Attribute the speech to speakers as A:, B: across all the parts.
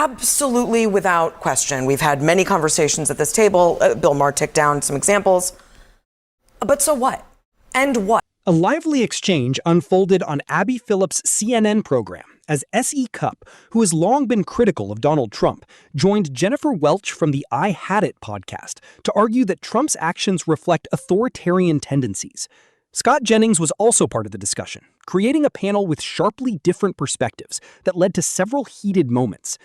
A: Absolutely, without question. We've had many conversations at this table. Bill Maher ticked down some examples. But so what? And what?
B: A lively exchange unfolded on Abby Phillips' CNN program as S.E. Cupp, who has long been critical of Donald Trump, joined Jennifer Welch from the I Had It podcast to argue that Trump's actions reflect authoritarian tendencies. Scott Jennings was also part of the discussion, creating a panel with sharply different perspectives that led to several heated moments.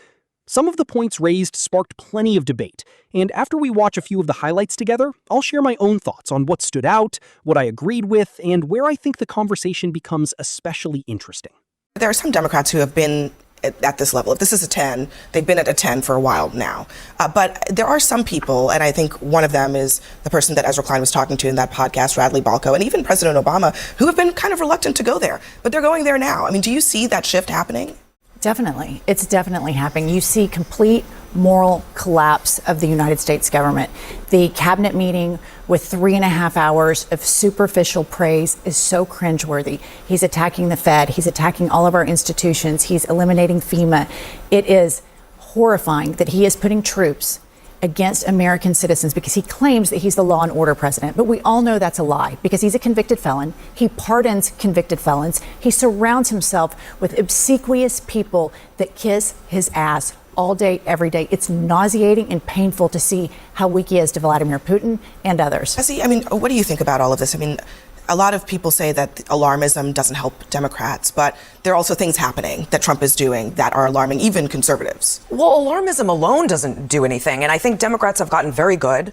B: Some of the points raised sparked plenty of debate, and after we watch a few of the highlights together, I'll share my own thoughts on what stood out, what I agreed with, and where I think the conversation becomes especially interesting.
C: There are some Democrats who have been at this level. If this is a 10, they've been at a 10 for a while now. But there are some people, and I think one of them is the person that Ezra Klein was talking to in that podcast, Radley Balco, and even President Obama, who have been kind of reluctant to go there. But they're going there now. I mean, do you see that shift happening?
D: Definitely. It's definitely happening. You see complete moral collapse of the United States government. The cabinet meeting with 3.5 hours of superficial praise is so cringeworthy. He's attacking the Fed. He's attacking all of our institutions. He's eliminating FEMA. It is horrifying that he is putting troops against American citizens because he claims that he's the law and order president. But we all know that's a lie because he's a convicted felon. He pardons convicted felons. He surrounds himself with obsequious people that kiss his ass all day, every day. It's nauseating and painful to see how weak he is to Vladimir Putin and others.
C: I mean, what do you think about all of this? I mean, a lot of people say that alarmism doesn't help Democrats, but there are also things happening that Trump is doing that are alarming, even conservatives.
A: Well, alarmism alone doesn't do anything. And I think Democrats have gotten very good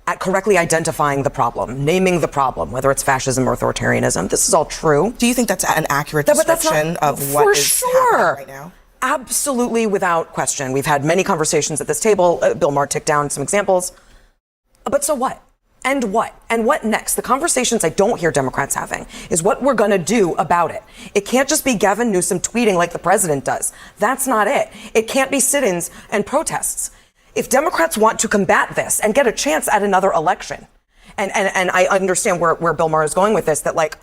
A: at correctly identifying the problem, naming the problem, whether it's fascism or authoritarianism. This is all true.
C: Do you think that's an accurate description of what is happening right now?
A: Absolutely, without question. We've had many conversations at this table. Bill Maher ticked down some examples. But so what? And what? And what next? The conversations I don't hear Democrats having is what we're going to do about it. It can't just be Gavin Newsom tweeting like the president does. That's not it. It can't be sit-ins and protests. If Democrats want to combat this and get a chance at another election, and I understand where Bill Maher is going with this, that like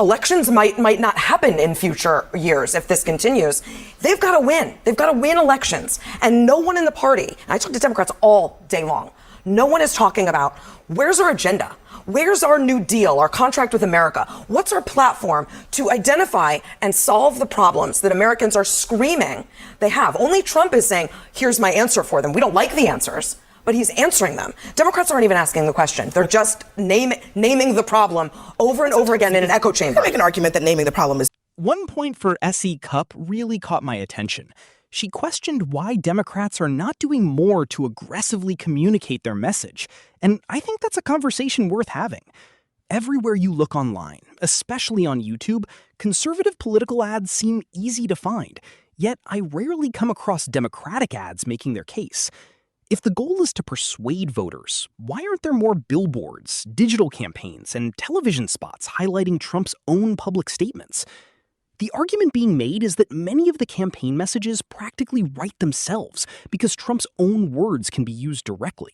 A: elections might not happen in future years if this continues. They've got to win. They've got to win elections. And no one in the party, and I talk to Democrats all day long, no one is talking about where's our agenda? Where's our New Deal, our contract with America? What's our platform to identify and solve the problems that Americans are screaming they have? Only Trump is saying, here's my answer for them. We don't like the answers, but he's answering them. Democrats aren't even asking the question. They're just naming the problem over and over again in an echo chamber.
C: I make an argument that naming the problem is...
B: One point for S.E. Cupp really caught my attention. She questioned why Democrats are not doing more to aggressively communicate their message. And I think that's a conversation worth having. Everywhere you look online, especially on YouTube, conservative political ads seem easy to find. Yet I rarely come across Democratic ads making their case. If the goal is to persuade voters, why aren't there more billboards, digital campaigns, and television spots highlighting Trump's own public statements? The argument being made is that many of the campaign messages practically write themselves because Trump's own words can be used directly.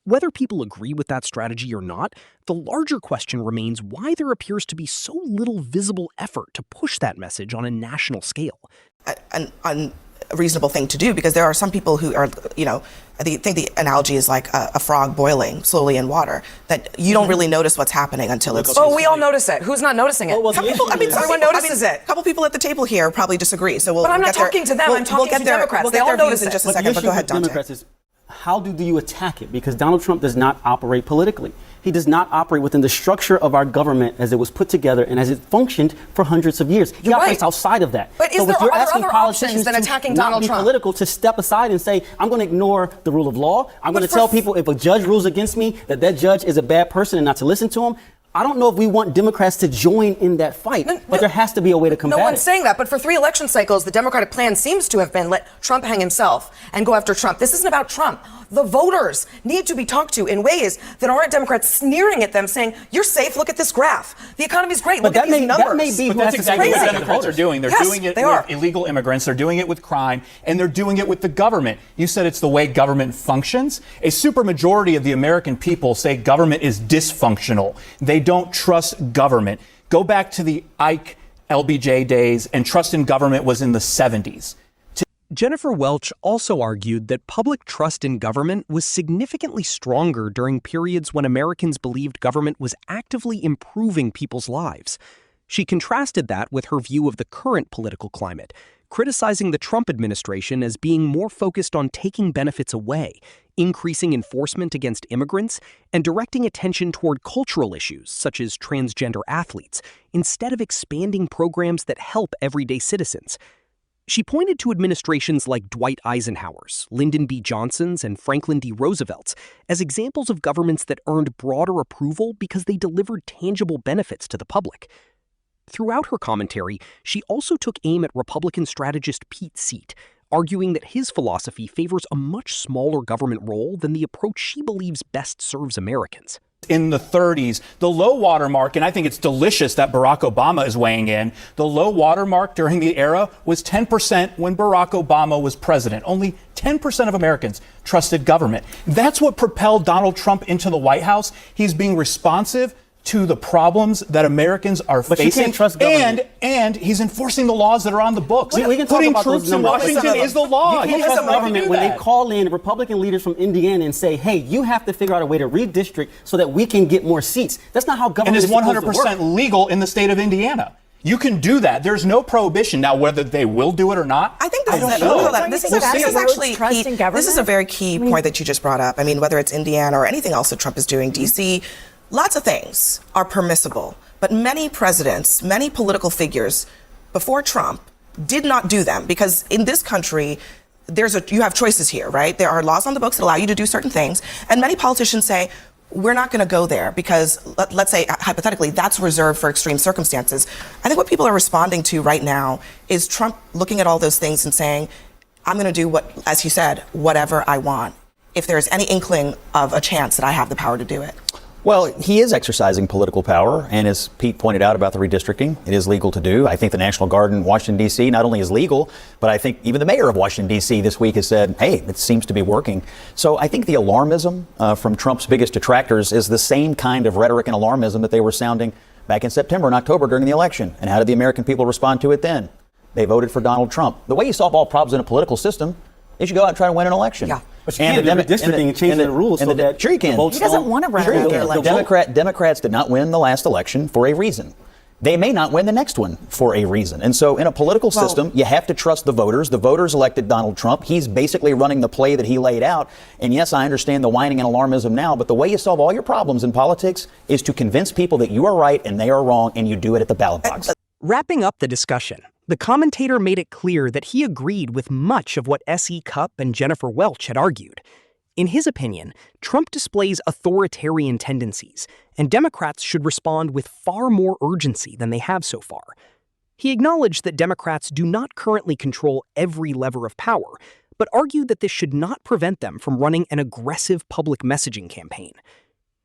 B: Whether people agree with that strategy or not, the larger question remains why there appears to be so little visible effort to push that message on a national scale.
C: An unreasonable thing to do, because there are some people who are, I think the analogy is like a frog boiling slowly in water, that you don't really notice what's happening until it's...
A: Oh, we all notice it. Who's not noticing it? Everyone notices it.
C: A couple people at the table here probably disagree. So we'll.
A: But I'm not talking to them. I'm talking to Democrats. They all notice
C: in just a second. But go ahead, Dante.
E: Democrats is, how do you attack it? Because Donald Trump does not operate politically. He does not operate within the structure of our government as it was put together and as it functioned for hundreds of years. He operates outside of that.
A: But
E: so
A: there
E: you're
A: are
E: asking
A: other
E: politicians
A: options than attacking
E: to
A: Donald
E: not be
A: Trump?
E: Political, to step aside and say, I'm going to ignore the rule of law. I'm going to tell people if a judge rules against me that judge is a bad person and not to listen to him. I don't know if we want Democrats to join in that fight, but there has to be a way to combat it.
A: No one's saying that, but for 3 election cycles, the Democratic plan seems to have been let Trump hang himself and go after Trump. This isn't about Trump. The voters need to be talked to in ways that aren't Democrats sneering at them, saying, you're safe, look at this graph. The economy's great, look at these numbers.
E: That may be
F: but that's exactly what Democrats are doing. They're doing it with illegal immigrants, they're doing it with crime, and they're doing it with the government. You said it's the way government functions. A supermajority of the American people say government is dysfunctional. They don't trust government. Go back to the Ike LBJ days, and trust in government was in the 70s.
B: Jennifer Welch also argued that public trust in government was significantly stronger during periods when Americans believed government was actively improving people's lives. She contrasted that with her view of the current political climate, criticizing the Trump administration as being more focused on taking benefits away, increasing enforcement against immigrants, and directing attention toward cultural issues such as transgender athletes, instead of expanding programs that help everyday citizens. She pointed to administrations like Dwight Eisenhower's, Lyndon B. Johnson's, and Franklin D. Roosevelt's as examples of governments that earned broader approval because they delivered tangible benefits to the public. Throughout her commentary, she also took aim at Republican strategist Pete Seat, arguing that his philosophy favors a much smaller government role than the approach she believes best serves Americans.
F: In the 30s, the low water mark, and I think it's delicious that Barack Obama is weighing in, the low water mark during the era was 10% when Barack Obama was president. Only 10% of Americans trusted government. That's what propelled Donald Trump into the White House. He's being responsive to the problems that Americans are facing.
E: You can't trust government.
F: And he's enforcing the laws that are on the books.
E: We can talk
F: Putting
E: about
F: troops
E: those
F: in
E: numbers.
F: Washington is the law.
E: You can't trust government when they call in Republican leaders from Indiana and say, hey, you have to figure out a way to redistrict so that we can get more seats. That's not how government is supposed to work.
F: And is 100% legal in the state of Indiana. You can do that. There's no prohibition. Now, whether they will do it or not,
C: I think this is a very key point that you just brought up. I mean, whether it's Indiana or anything else that Trump is doing, D.C., lots of things are permissible, but many presidents, many political figures before Trump did not do them because in this country, you have choices here, right? There are laws on the books that allow you to do certain things, and many politicians say, we're not going to go there because, let's say, hypothetically, that's reserved for extreme circumstances. I think what people are responding to right now is Trump looking at all those things and saying, I'm going to do what, as he said, whatever I want, if there's any inkling of a chance that I have the power to do it.
G: Well, he is exercising political power, and as Pete pointed out about the redistricting, it is legal to do. I think the National Guard in Washington, D.C. not only is legal, but I think even the mayor of Washington, D.C. this week has said, hey, it seems to be working. So I think the alarmism from Trump's biggest detractors is the same kind of rhetoric and alarmism that they were sounding back in September and October during the election. And how did the American people respond to it then? They voted for Donald Trump. The way you solve all problems in a political system is you go out and try to win an election.
C: Yeah.
E: But you can't do redistricting and change the rules so that
G: sure you can.
D: He doesn't want to run another election.
G: Democrats did not win the last election for a reason. They may not win the next one for a reason. And so in a political system, you have to trust the voters. The voters elected Donald Trump. He's basically running the play that he laid out. And yes, I understand the whining and alarmism now, but the way you solve all your problems in politics is to convince people that you are right and they are wrong, and you do it at the ballot box.
B: Wrapping up the discussion, the commentator made it clear that he agreed with much of what S.E. Cupp and Jennifer Welch had argued. In his opinion, Trump displays authoritarian tendencies, and Democrats should respond with far more urgency than they have so far. He acknowledged that Democrats do not currently control every lever of power, but argued that this should not prevent them from running an aggressive public messaging campaign.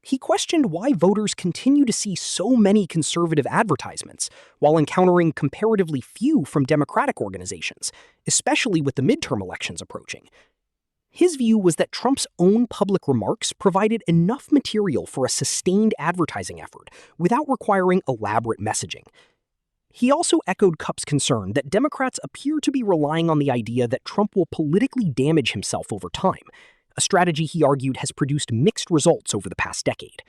B: He questioned why voters continue to see so many conservative advertisements while encountering comparatively few from Democratic organizations, especially with the midterm elections approaching. His view was that Trump's own public remarks provided enough material for a sustained advertising effort without requiring elaborate messaging. He also echoed Cupp's concern that Democrats appear to be relying on the idea that Trump will politically damage himself over time, a strategy he argued has produced mixed results over the past decade.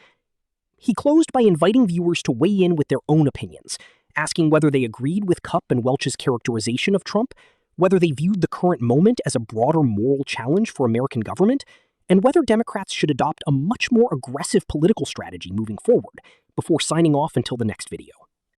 B: He closed by inviting viewers to weigh in with their own opinions, asking whether they agreed with Cupp and Welch's characterization of Trump, whether they viewed the current moment as a broader moral challenge for American government, and whether Democrats should adopt a much more aggressive political strategy moving forward, before signing off until the next video.